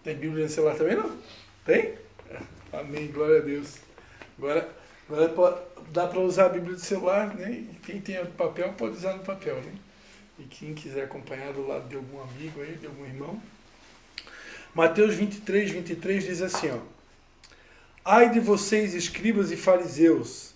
Tem Bíblia no celular também, não? Tem? Amém, glória a Deus. Agora dá para usar a Bíblia do celular, né? E quem tem papel pode usar no papel, né? E quem quiser acompanhar do lado de algum amigo aí, de algum irmão. Mateus 23 diz assim, ó. Ai de vocês, escribas e fariseus,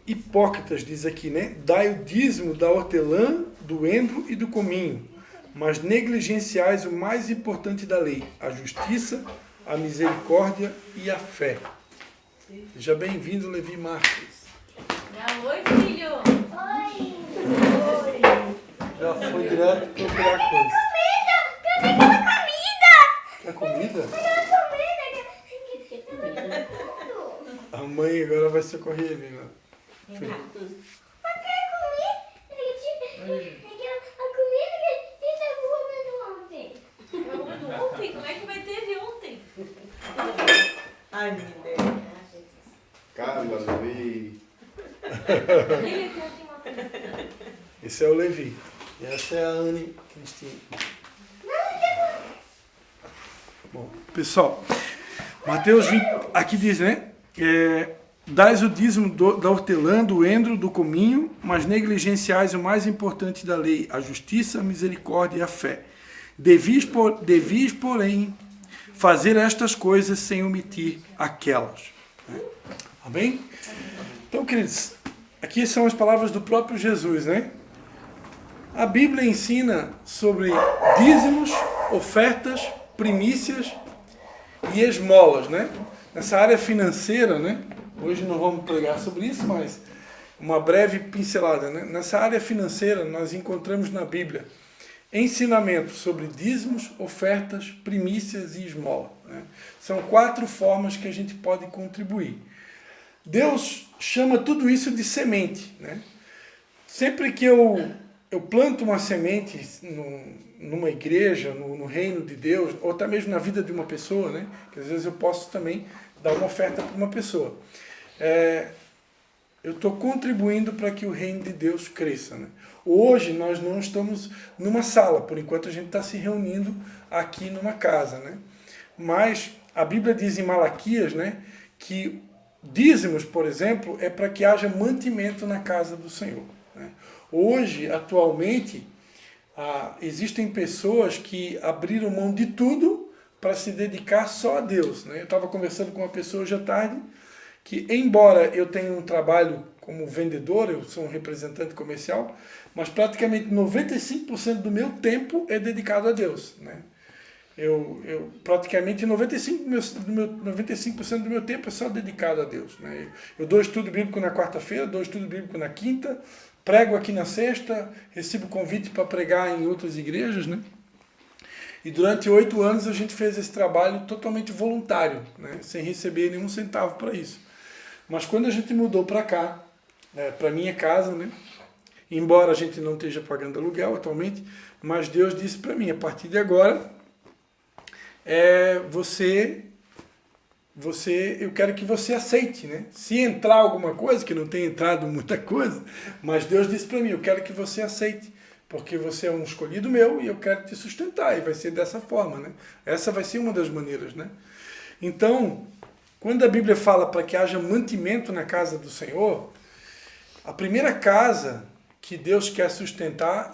hipócritas, diz aqui, né? Dai o dízimo da hortelã, do endro e do cominho, mas negligenciais o mais importante da lei, a justiça, a misericórdia e a fé. Seja bem-vindo, Levi Marques. Oi, filho. Oi. Já foi direto procurar coisa. Quer comida? A mãe agora vai socorrer ele, né? Ontem? Como é que vai ter de ontem? Ai, menina. Carla, Levi. Ele aqui tem uma coisa. Esse é o Levi. E essa é a Anne Cristina. Bom, pessoal, Mateus 20, aqui diz, né? Dais o dízimo da hortelã, do endro, do cominho, mas negligenciais o mais importante da lei, a justiça, a misericórdia e a fé. Devis, porém, fazer estas coisas sem omitir aquelas. Né? Amém? Então, queridos, aqui são as palavras do próprio Jesus, né? A Bíblia ensina sobre dízimos, ofertas, primícias e esmolas, né? Nessa área financeira, né? Hoje não vamos pregar sobre isso, mas uma breve pincelada, né? Nessa área financeira nós encontramos na Bíblia ensinamentos sobre dízimos, ofertas, primícias e esmola, né? São 4 formas que a gente pode contribuir. Deus chama tudo isso de semente, né? Sempre que eu planto uma semente numa igreja, no reino de Deus, ou até mesmo na vida de uma pessoa, né? Que às vezes eu posso também dar uma oferta para uma pessoa. Eu estou contribuindo para que o reino de Deus cresça, né? Hoje nós não estamos numa sala, por enquanto a gente está se reunindo aqui numa casa, né? Mas a Bíblia diz em Malaquias, né, que dízimos, por exemplo, é para que haja mantimento na casa do Senhor, né? Hoje, atualmente, existem pessoas que abriram mão de tudo para se dedicar só a Deus, né? Eu estava conversando com uma pessoa hoje à tarde que, embora eu tenha um trabalho como vendedor, eu sou um representante comercial, mas praticamente 95% do meu tempo é dedicado a Deus, né? Praticamente 95% do meu tempo é só dedicado a Deus, né? Eu dou estudo bíblico na quarta-feira, dou estudo bíblico na quinta, prego aqui na sexta, recebo convite para pregar em outras igrejas, né? E durante 8 anos a gente fez esse trabalho totalmente voluntário, né? Sem receber nenhum centavo para isso. Mas quando a gente mudou para cá, para minha casa, né? Embora a gente não esteja pagando aluguel atualmente, mas Deus disse para mim, a partir de agora, eu quero que você aceite, né? Se entrar alguma coisa, que não tem entrado muita coisa, mas Deus disse para mim, eu quero que você aceite, porque você é um escolhido meu e eu quero te sustentar, e vai ser dessa forma, né? Essa vai ser uma das maneiras, né? Então, quando a Bíblia fala para que haja mantimento na casa do Senhor, a primeira casa que Deus quer sustentar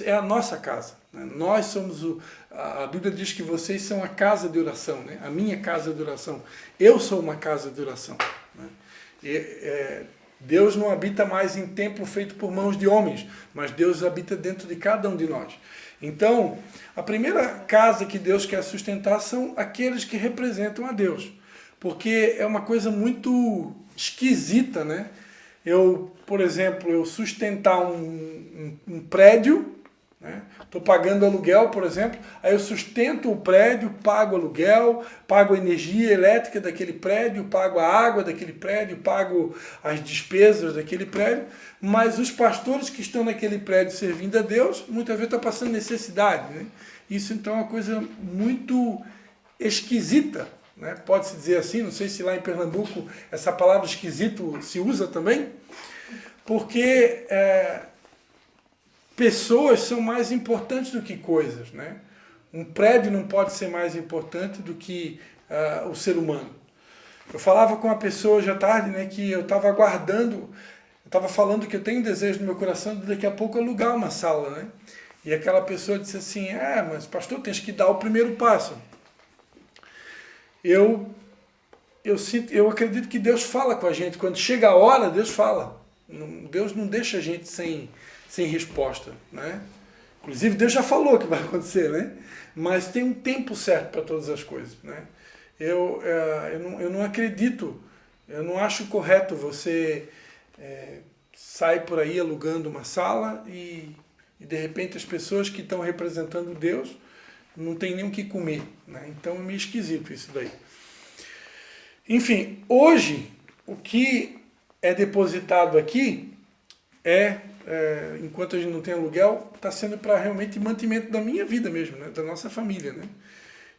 é a nossa casa, né? Nós somos a Bíblia diz que vocês são a casa de oração, né? A minha casa de oração. Eu sou uma casa de oração, né? Deus não habita mais em templo feito por mãos de homens, mas Deus habita dentro de cada um de nós. Então, a primeira casa que Deus quer sustentar são aqueles que representam a Deus, porque é uma coisa muito esquisita, né? Por exemplo, eu sustentar um prédio, né? Estou pagando aluguel, por exemplo, aí eu sustento o prédio, pago aluguel, pago a energia elétrica daquele prédio, pago a água daquele prédio, pago as despesas daquele prédio, mas os pastores que estão naquele prédio servindo a Deus, muitas vezes estão passando necessidade, né? Isso então é uma coisa muito esquisita, né? Pode-se dizer assim, não sei se lá em Pernambuco essa palavra esquisito se usa também, porque pessoas são mais importantes do que coisas, né? Um prédio não pode ser mais importante do que o ser humano. Eu falava com uma pessoa hoje à tarde, né, que eu estava aguardando, eu estava falando que eu tenho um desejo no meu coração de daqui a pouco alugar uma sala, né? E aquela pessoa disse assim, mas pastor, tens que dar o primeiro passo. Eu acredito que Deus fala com a gente. Quando chega a hora, Deus fala. Deus não deixa a gente sem resposta, né? Inclusive, Deus já falou que vai acontecer, né? Mas tem um tempo certo para todas as coisas, né? Eu não acredito, eu não acho correto você sair por aí alugando uma sala e de repente as pessoas que estão representando Deus não tem nem o que comer, né? Então é meio esquisito isso daí. Enfim, hoje o que é depositado aqui enquanto a gente não tem aluguel, está sendo para realmente mantimento da minha vida mesmo, né? Da nossa família, né?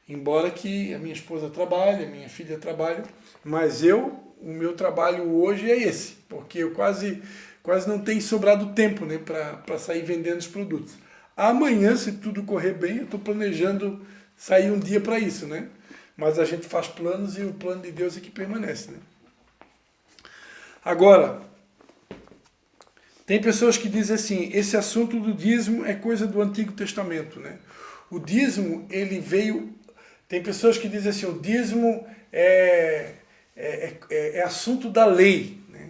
Embora que a minha esposa trabalhe, a minha filha trabalhe, mas o meu trabalho hoje é esse, porque eu quase não tenho sobrado tempo, né, para sair vendendo os produtos. Amanhã, se tudo correr bem, eu estou planejando sair um dia para isso, né? Mas a gente faz planos e o plano de Deus é que permanece, né? Agora, tem pessoas que dizem assim, esse assunto do dízimo é coisa do Antigo Testamento, né? O dízimo, ele veio... Tem pessoas que dizem assim, o dízimo é assunto da lei, né?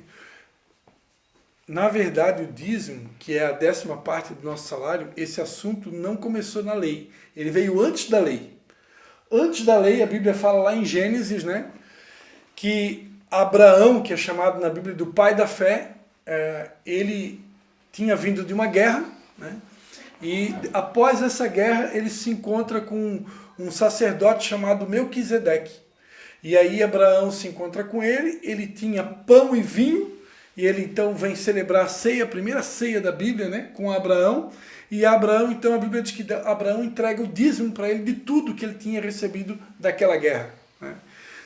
Na verdade, o dízimo, que é a 10ª parte do nosso salário, esse assunto não começou na lei. Ele veio antes da lei. Antes da lei, a Bíblia fala lá em Gênesis, né, que Abraão, que é chamado na Bíblia do pai da fé, ele tinha vindo de uma guerra, né, e após essa guerra ele se encontra com um sacerdote chamado Melquisedeque. E aí Abraão se encontra com ele tinha pão e vinho, e ele então vem celebrar a ceia, a primeira ceia da Bíblia, né, com Abraão. E Abraão, então a Bíblia diz que Abraão entrega o dízimo para ele de tudo que ele tinha recebido daquela guerra, né?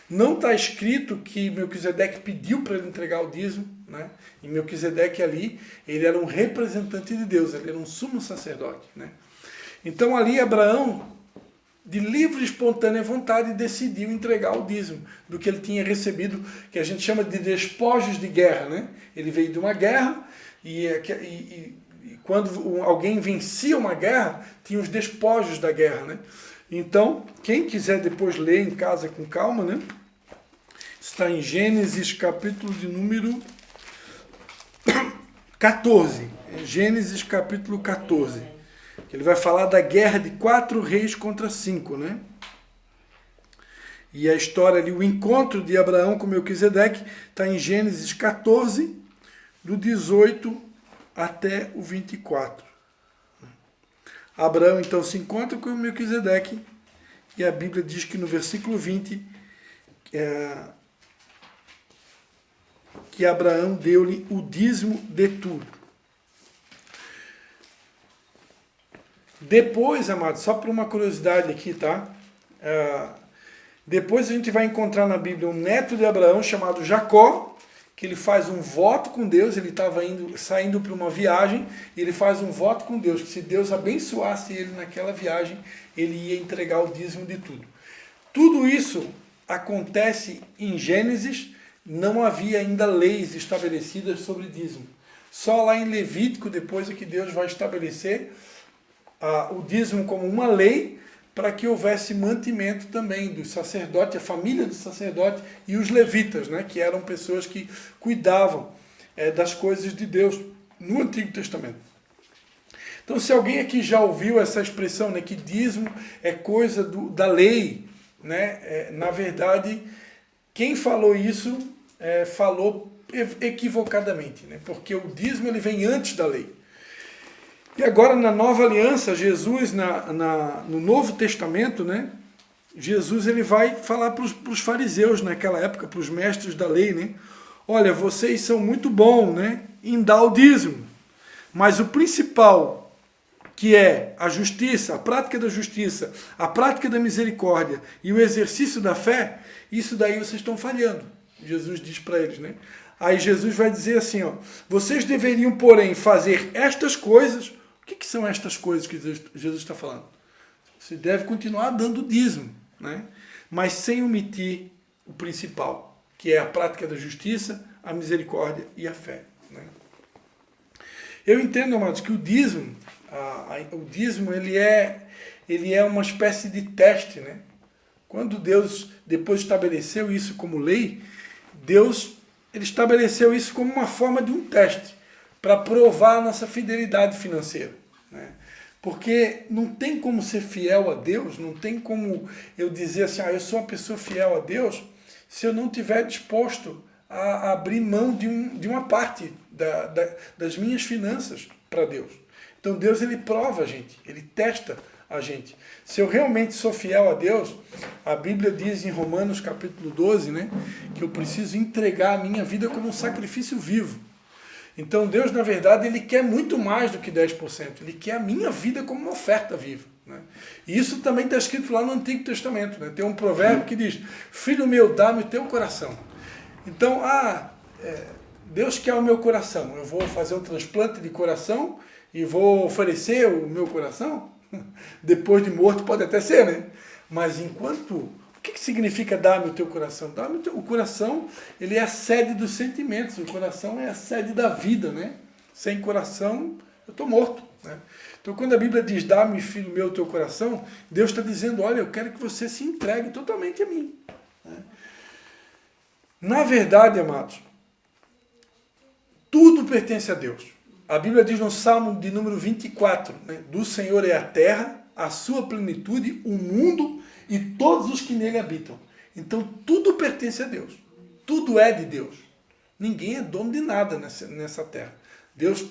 Não está escrito que Melquisedeque pediu para ele entregar o dízimo, né? E Melquisedeque ali, ele era um representante de Deus, ele era um sumo sacerdote, né? Então ali Abraão, de livre e espontânea vontade, decidiu entregar o dízimo do que ele tinha recebido, que a gente chama de despojos de guerra, né? Ele veio de uma guerra e quando alguém vencia uma guerra, tinha os despojos da guerra, né? Então, quem quiser depois ler em casa com calma, né? Está em Gênesis, capítulo de número 14. Gênesis, capítulo 14. Ele vai falar da guerra de 4 reis contra 5, né? E a história ali, o encontro de Abraão com Melquisedeque, está em Gênesis 14, do 18 até o 24. Abraão então se encontra com Melquisedeque e a Bíblia diz que no versículo 20 que Abraão deu-lhe o dízimo de tudo. Depois, amados, só por uma curiosidade aqui, tá? Depois a gente vai encontrar na Bíblia um neto de Abraão chamado Jacó, que ele faz um voto com Deus. Ele estava saindo para uma viagem, e ele faz um voto com Deus, que se Deus abençoasse ele naquela viagem, ele ia entregar o dízimo de tudo. Tudo isso acontece em Gênesis, não havia ainda leis estabelecidas sobre dízimo. Só lá em Levítico, depois é que Deus vai estabelecer o dízimo como uma lei, para que houvesse mantimento também do sacerdote, a família do sacerdote e os levitas, né, que eram pessoas que cuidavam das coisas de Deus no Antigo Testamento. Então, se alguém aqui já ouviu essa expressão, né, que dízimo é coisa da lei, né, na verdade, quem falou isso falou equivocadamente, né, porque o dízimo ele vem antes da lei. E agora, na Nova Aliança, Jesus, no Novo Testamento, né, Jesus ele vai falar para os fariseus naquela época, para os mestres da lei, né? Olha, vocês são muito bons, né, em dar o dízimo, mas o principal, que é a justiça, a prática da justiça, a prática da misericórdia e o exercício da fé, isso daí vocês estão falhando. Jesus diz para eles, né? Aí Jesus vai dizer assim, ó, vocês deveriam, porém, fazer estas coisas. O que são estas coisas que Jesus está falando? Você deve continuar dando dízimo, né? Mas sem omitir o principal, que é a prática da justiça, a misericórdia e a fé, né? Eu entendo, amados, que o dízimo ele é uma espécie de teste, né? Quando Deus depois estabeleceu isso como lei, ele estabeleceu isso como uma forma de um teste para provar a nossa fidelidade financeira, né? Porque não tem como ser fiel a Deus, não tem como eu dizer assim, eu sou uma pessoa fiel a Deus, se eu não estiver disposto a abrir mão de uma parte das minhas finanças para Deus. Então Deus, ele prova a gente, ele testa a gente. Se eu realmente sou fiel a Deus, a Bíblia diz em Romanos capítulo 12, né, que eu preciso entregar a minha vida como um sacrifício vivo. Então Deus, na verdade, ele quer muito mais do que 10%. Ele quer a minha vida como uma oferta viva, né? E isso também está escrito lá no Antigo Testamento, né? Tem um provérbio que diz, filho meu, dá-me o teu coração. Então, Deus quer o meu coração. Eu vou fazer um transplante de coração e vou oferecer o meu coração? Depois de morto pode até ser, né? Mas enquanto... O que significa dar-me o teu coração? O coração, ele é a sede dos sentimentos. O coração é a sede da vida, né? Sem coração, eu estou morto, né? Então, quando a Bíblia diz, dá-me, filho meu, o teu coração, Deus está dizendo, olha, eu quero que você se entregue totalmente a mim, né? Na verdade, amados, tudo pertence a Deus. A Bíblia diz no Salmo de número 24, né? Do Senhor é a terra, a sua plenitude, o mundo e todos os que nele habitam. Então tudo pertence a Deus. Tudo é de Deus. Ninguém é dono de nada nessa terra. Deus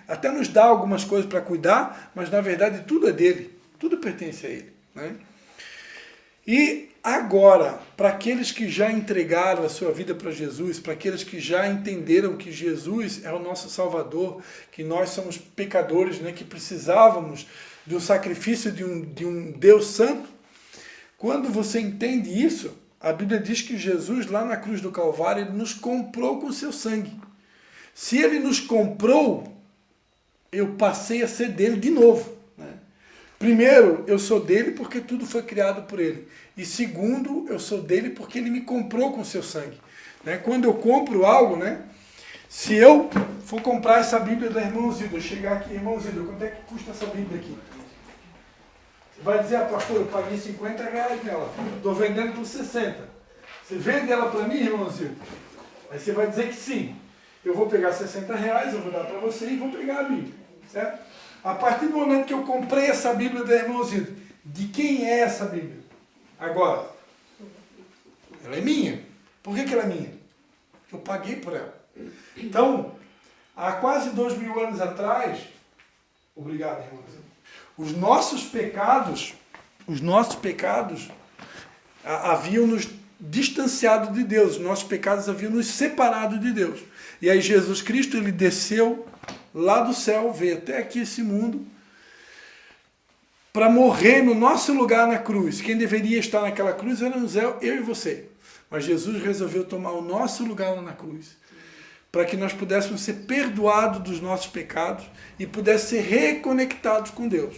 até nos dá algumas coisas para cuidar, mas na verdade tudo é dele. Tudo pertence a ele, né? E agora, para aqueles que já entregaram a sua vida para Jesus, para aqueles que já entenderam que Jesus é o nosso Salvador, que nós somos pecadores, né, que precisávamos de um sacrifício de um Deus Santo, quando você entende isso, a Bíblia diz que Jesus, lá na cruz do Calvário, ele nos comprou com seu sangue. Se ele nos comprou, eu passei a ser dele de novo, né? Primeiro, eu sou dele porque tudo foi criado por ele. E segundo, eu sou dele porque ele me comprou com seu sangue, né? Quando eu compro algo, né? Se eu for comprar essa Bíblia da irmã Zilda, eu chegar aqui, irmão Zilda, quanto é que custa essa Bíblia aqui? Vai dizer, pastor, eu paguei 50 reais nela, estou vendendo por 60. Você vende ela para mim, irmãozinho? Aí você vai dizer que sim. Eu vou pegar 60 reais, eu vou dar para você e vou pegar a Bíblia, certo? A partir do momento que eu comprei essa Bíblia da irmãozinha, de quem é essa Bíblia? Agora, ela é minha. Por que ela é minha? Eu paguei por ela. Então, há quase 2000 anos atrás, obrigado, irmãozinho. Os nossos pecados haviam nos distanciado de Deus, os nossos pecados haviam nos separado de Deus. E aí Jesus Cristo, ele desceu lá do céu, veio até aqui esse mundo, para morrer no nosso lugar na cruz. Quem deveria estar naquela cruz éramos eu e você. Mas Jesus resolveu tomar o nosso lugar lá na cruz, para que nós pudéssemos ser perdoados dos nossos pecados e pudéssemos ser reconectados com Deus.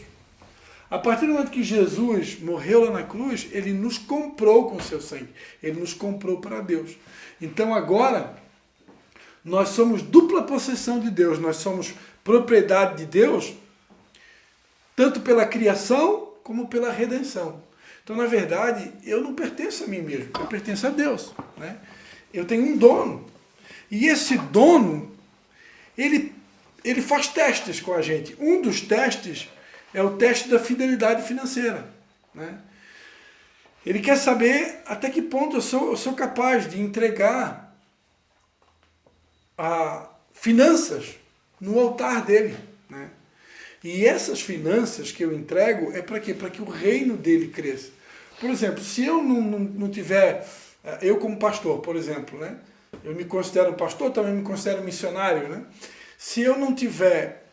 A partir do momento que Jesus morreu lá na cruz, ele nos comprou com o seu sangue. Ele nos comprou para Deus. Então agora, nós somos dupla possessão de Deus. Nós somos propriedade de Deus, tanto pela criação como pela redenção. Então, na verdade, eu não pertenço a mim mesmo. Eu pertenço a Deus, né? Eu tenho um dono. E esse dono, ele faz testes com a gente. Um dos testes é o teste da fidelidade financeira, né? Ele quer saber até que ponto eu sou capaz de entregar finanças no altar dele, né? E essas finanças que eu entrego é para quê? Para que o reino dele cresça. Por exemplo, se eu não tiver, eu como pastor, por exemplo, né? Eu me considero pastor, também me considero missionário, né? Se eu não tiver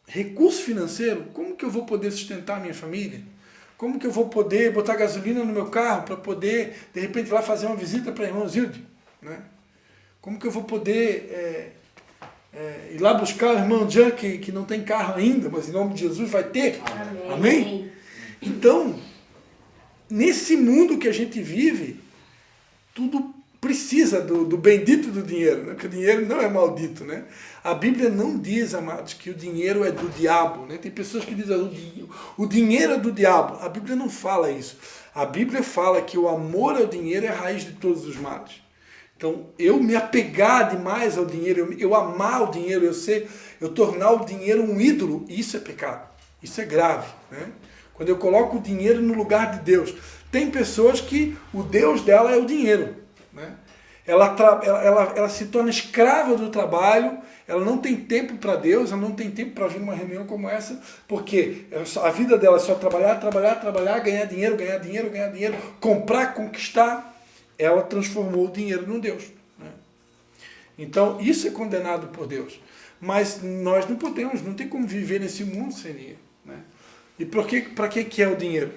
recurso financeiro, como que eu vou poder sustentar a minha família? Como que eu vou poder botar gasolina no meu carro para poder, de repente, ir lá fazer uma visita para a irmã Zilde, né? Como que eu vou poder ir lá buscar o irmão Jean, que não tem carro ainda, mas em nome de Jesus vai ter? Amém? Amém? Então, nesse mundo que a gente vive, tudo precisa do bendito do dinheiro, né? Porque o dinheiro não é maldito, né? A Bíblia não diz, amados, que o dinheiro é do diabo, né? Tem pessoas que dizem o dinheiro é do diabo. A Bíblia não fala isso. A Bíblia fala que o amor ao dinheiro é a raiz de todos os males. Então, eu me apegar demais ao dinheiro, eu amar o dinheiro, eu tornar o dinheiro um ídolo, isso é pecado. Isso é grave, né? Quando eu coloco o dinheiro no lugar de Deus. Tem pessoas que o Deus dela é o dinheiro, né? Ela se torna escrava do trabalho, ela não tem tempo para Deus, ela não tem tempo para vir numa reunião como essa, porque a vida dela é só trabalhar, ganhar dinheiro, comprar, conquistar. Ela transformou o dinheiro num Deus, né? Então, isso é condenado por Deus. Mas nós não podemos, não tem como viver nesse mundo sem dinheiro, né? E para que é o dinheiro?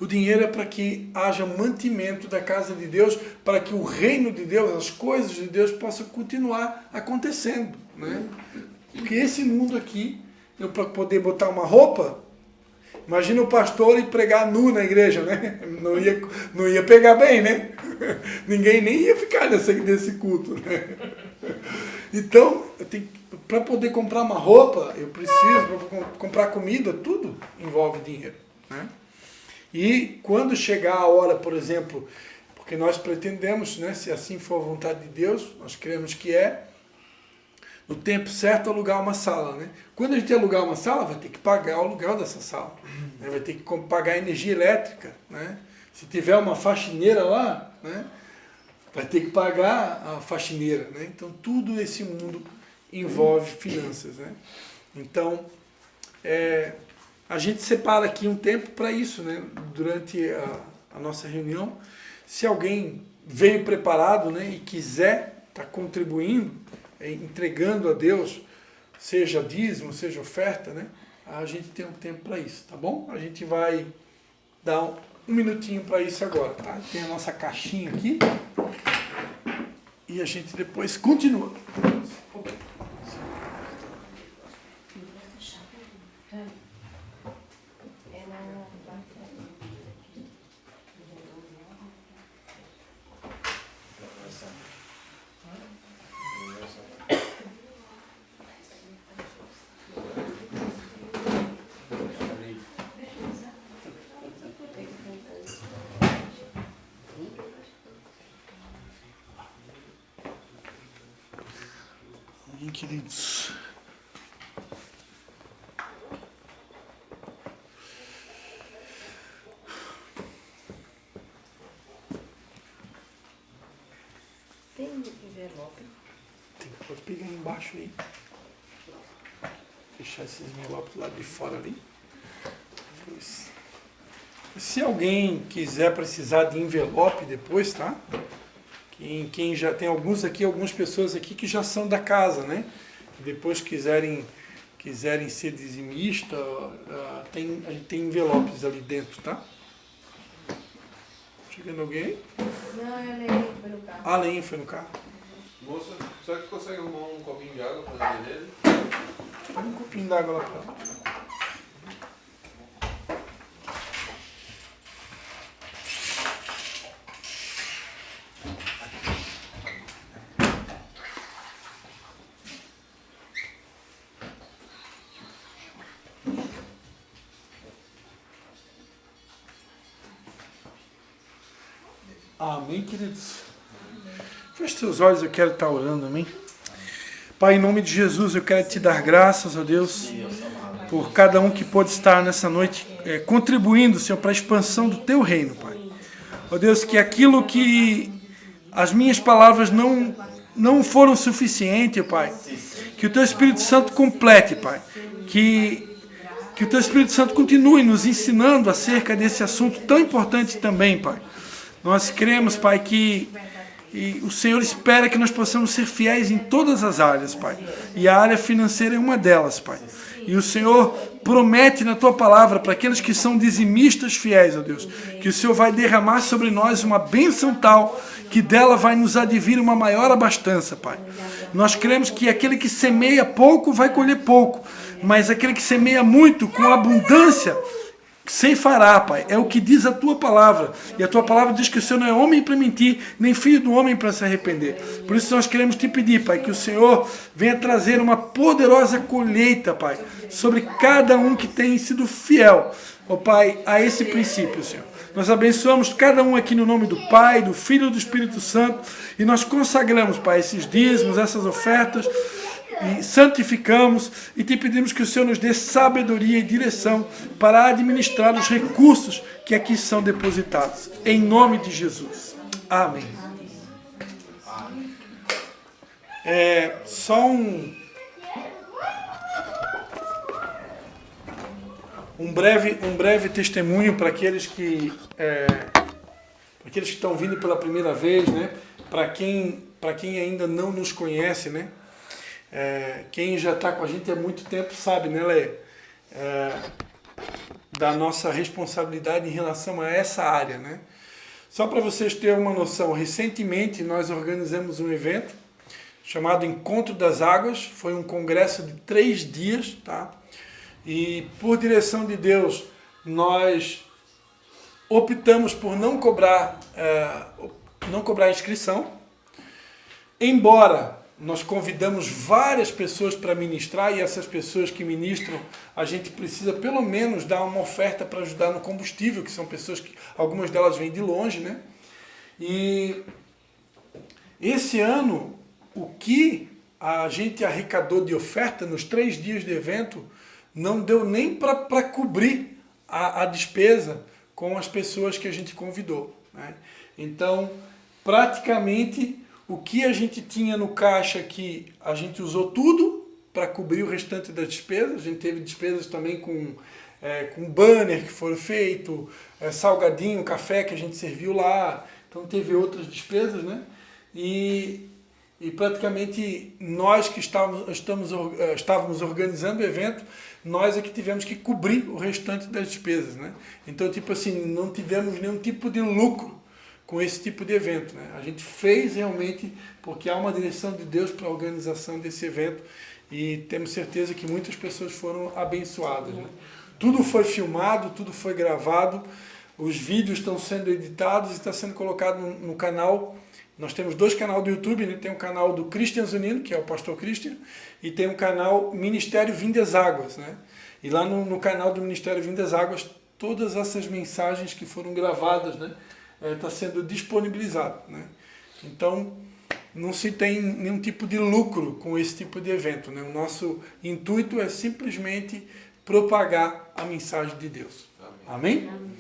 O dinheiro é para que haja mantimento da casa de Deus, para que o reino de Deus, as coisas de Deus possam continuar acontecendo, né? Porque esse mundo aqui, para poder botar uma roupa, imagina o pastor ir pregar nu na igreja, né? Não ia pegar bem, né? Ninguém nem ia ficar nesse culto, né? Então, para poder comprar uma roupa, eu preciso, para comprar comida, tudo envolve dinheiro, né? E quando chegar a hora, por exemplo, porque nós pretendemos, né, se assim for a vontade de Deus, nós cremos que no tempo certo, alugar uma sala, né? Quando a gente alugar uma sala, vai ter que pagar o aluguel dessa sala, né? Vai ter que pagar energia elétrica, né? Se tiver uma faxineira lá, né, vai ter que pagar a faxineira, né? Então, tudo esse mundo envolve finanças, né? Então, a gente separa aqui um tempo para isso, né? Durante a nossa reunião. Se alguém veio preparado, né, e quiser estar contribuindo, entregando a Deus, seja dízimo, seja oferta, né? A gente tem um tempo para isso, tá bom? A gente vai dar um minutinho para isso agora, tá? Tem a nossa caixinha aqui e a gente depois continua. Queridos, Tem envelope? pode pegar embaixo aí, fechar esses envelopes lá de fora ali. Se alguém quiser precisar de envelope depois, tá? Quem já tem algumas pessoas aqui que já são da casa, né? Depois quiserem ser dizimista, a gente tem envelopes ali dentro, tá? Chegando alguém? Não, eu levei, foi no carro. A Lene foi no carro. Moça, será que consegue arrumar um copinho de água para a nele? Põe um copinho d'água lá pra ela. Amém, queridos? Feche seus olhos, eu quero estar orando, amém? Pai, em nome de Jesus, eu quero te dar graças, ó Deus, por cada um que pôde estar nessa noite contribuindo, Senhor, para a expansão do Teu reino, Pai. Ó Deus, que aquilo que as minhas palavras não foram suficientes, Pai, que o Teu Espírito Santo complete, Pai, que o Teu Espírito Santo continue nos ensinando acerca desse assunto tão importante também, Pai. Nós cremos, Pai, que o Senhor espera que nós possamos ser fiéis em todas as áreas, Pai. E a área financeira é uma delas, Pai. E o Senhor promete na Tua palavra para aqueles que são dizimistas fiéis, ó Deus, que o Senhor vai derramar sobre nós uma bênção tal que dela vai nos advir uma maior abastança, Pai. Nós cremos que aquele que semeia pouco vai colher pouco, mas aquele que semeia muito com abundância ceifará, Pai. É o que diz a tua palavra. E a tua palavra diz que o Senhor não é homem para mentir, nem filho do homem para se arrepender. Por isso nós queremos te pedir, Pai, que o Senhor venha trazer uma poderosa colheita, Pai, sobre cada um que tem sido fiel, ó Pai, a esse princípio, Senhor. Nós abençoamos cada um aqui no nome do Pai, do Filho e do Espírito Santo. E nós consagramos, Pai, esses dízimos, essas ofertas, e santificamos e te pedimos que o Senhor nos dê sabedoria e direção para administrar os recursos que aqui são depositados. Em nome de Jesus. Amém. Só um breve testemunho para aqueles que estão vindo pela primeira vez, né? Para quem ainda não nos conhece, né? Quem já está com a gente há muito tempo sabe, né, Lê? Da nossa responsabilidade em relação a essa área, né? Só para vocês terem uma noção, recentemente nós organizamos um evento chamado Encontro das Águas. Foi um congresso de 3 dias, tá? E por direção de Deus, nós optamos por não cobrar inscrição, embora nós convidamos várias pessoas para ministrar, e essas pessoas que ministram, a gente precisa pelo menos dar uma oferta para ajudar no combustível, que são pessoas que algumas delas vêm de longe, né? E esse ano, o que a gente arrecadou de oferta nos 3 dias de evento não deu nem para cobrir a despesa com as pessoas que a gente convidou, né? Então, praticamente, o que a gente tinha no caixa aqui, a gente usou tudo para cobrir o restante das despesas. A gente teve despesas também com banner que foram feitos, salgadinho, café que a gente serviu lá. Então teve outras despesas, né? E praticamente nós que estávamos organizando o evento, nós é que tivemos que cobrir o restante das despesas, né? Então, tipo assim, não tivemos nenhum tipo de lucro com esse tipo de evento, né? A gente fez realmente porque há uma direção de Deus para a organização desse evento, e temos certeza que muitas pessoas foram abençoadas, né? Tudo foi filmado, tudo foi gravado, os vídeos estão sendo editados e está sendo colocado no canal. Nós temos 2 canais do YouTube, né? Tem um canal do Christian Zunino, que é o pastor Christian, e tem um canal Ministério Vindas Águas, né? E lá no canal do Ministério Vindas Águas, todas essas mensagens que foram gravadas, né? Está sendo disponibilizado, né? Então, não se tem nenhum tipo de lucro com esse tipo de evento, né? O nosso intuito é simplesmente propagar a mensagem de Deus. Amém? Amém?